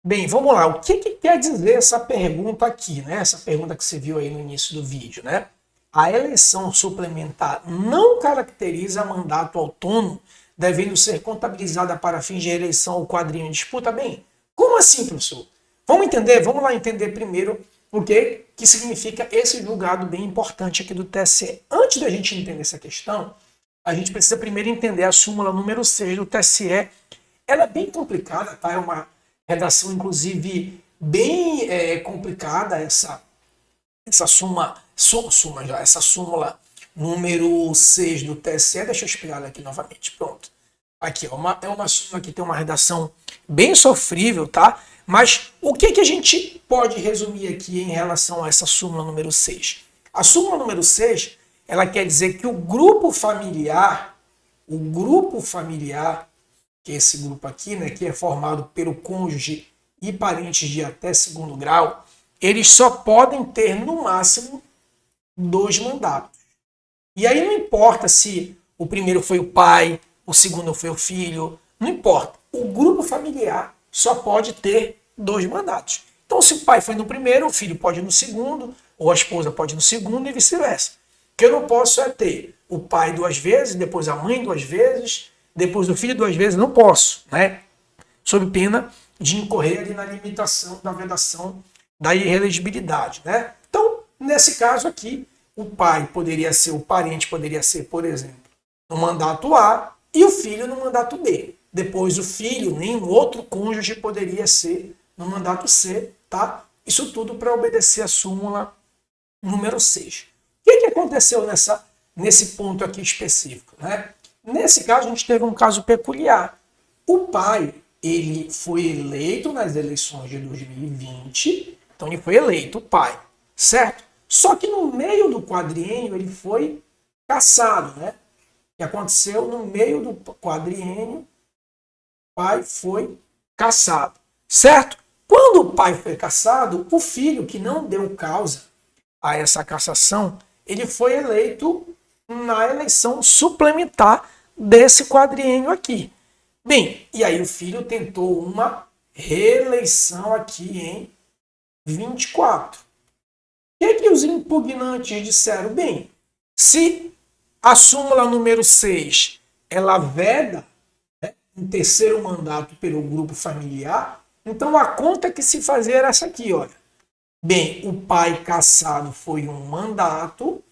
Bem, vamos lá. O que quer dizer essa pergunta aqui, né? Essa pergunta que você viu aí no início do vídeo, né? A eleição suplementar não caracteriza mandato autônomo, devendo ser contabilizada para fins de eleição ou quadrinho em disputa. Bem, como assim, professor? Vamos entender? Vamos lá entender primeiro o que significa esse julgado bem importante aqui do TSE. Antes da gente entender essa questão, a gente precisa primeiro entender a súmula número 6 do TSE. Ela é bem complicada, tá? É uma redação, inclusive, bem complicada, essa súmula número 6 do TSE. Deixa eu explicar ela aqui novamente. Pronto. Aqui, ó, é uma súmula que tem uma redação bem sofrível, tá? Mas o que a gente pode resumir aqui em relação a essa súmula número 6? A súmula número 6, ela quer dizer que o grupo familiar, que é esse grupo aqui, né, que é formado pelo cônjuge e parentes de até segundo grau, eles só podem ter, no máximo, 2 mandatos. E aí não importa se o primeiro foi o pai, o segundo foi o filho, não importa. O grupo familiar só pode ter 2 mandatos. Então, se o pai foi no primeiro, o filho pode ir no segundo, ou a esposa pode ir no segundo e vice-versa. O que eu não posso é ter o pai 2 vezes, depois a mãe 2 vezes, depois do filho 2 vezes, não posso, né? Sob pena de incorrer ali na limitação da vedação da irrelegibilidade, né? Então, nesse caso aqui, o pai poderia ser, o parente poderia ser, por exemplo, no mandato A e o filho no mandato B. Depois o filho, nenhum outro cônjuge poderia ser no mandato C, tá? Isso tudo para obedecer a súmula número 6. O que aconteceu nesse ponto aqui específico, né? Nesse caso, a gente teve um caso peculiar. O pai, ele foi eleito nas eleições de 2020, então ele foi eleito, o pai, certo? Só que no meio do quadriênio ele foi cassado, né? O que aconteceu no meio do quadriênio, o pai foi cassado, certo? Quando o pai foi cassado, o filho que não deu causa a essa cassação, ele foi eleito na eleição suplementar desse quadriênio aqui. Bem, e aí o filho tentou uma reeleição aqui em 24. O que os impugnantes disseram? Bem, se a súmula número 6 ela veda, né, um terceiro mandato pelo grupo familiar, então a conta que se fazia era essa aqui, olha. Bem, o pai cassado foi um mandato,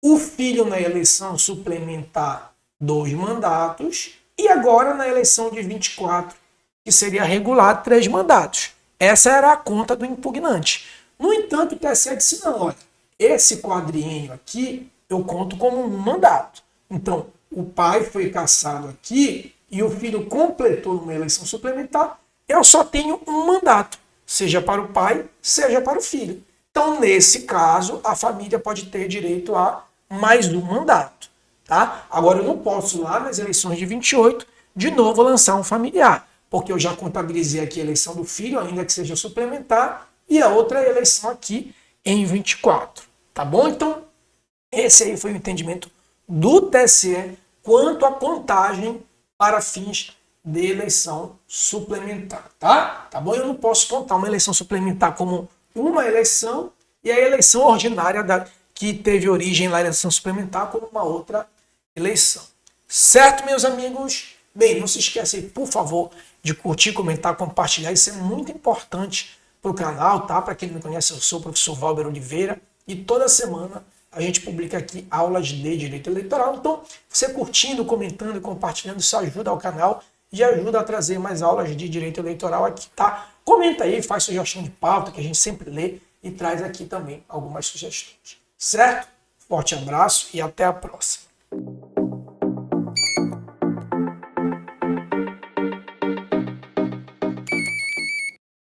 o filho na eleição suplementar 2 mandatos, e agora na eleição de 24, que seria regular, 3 mandatos. Essa era a conta do impugnante. No entanto, o TSE disse não, olha, esse quadriênio aqui eu conto como um mandato. Então, o pai foi cassado aqui e o filho completou uma eleição suplementar, eu só tenho um mandato, seja para o pai, seja para o filho. Então, nesse caso, a família pode ter direito a mais um mandato. Tá? Agora, eu não posso lá nas eleições de 28 de novo lançar um familiar, porque eu já contabilizei aqui a eleição do filho, ainda que seja suplementar, e a outra eleição aqui em 24. Tá bom? Então, esse aí foi o entendimento do TSE quanto à contagem para fins de eleição suplementar, tá? Tá bom? Eu não posso contar uma eleição suplementar como uma eleição e a eleição ordinária que teve origem na eleição suplementar como uma outra eleição. Certo, meus amigos? Bem, não se esqueça aí, por favor, de curtir, comentar, compartilhar. Isso é muito importante para o canal, tá? Para quem não me conhece, eu sou o professor Valber Oliveira e toda semana a gente publica aqui aulas de direito eleitoral. Então, você curtindo, comentando e compartilhando, isso ajuda ao canal e ajuda a trazer mais aulas de direito eleitoral aqui, tá? Comenta aí, faz sugestão de pauta, que a gente sempre lê e traz aqui também algumas sugestões. Certo? Forte abraço e até a próxima.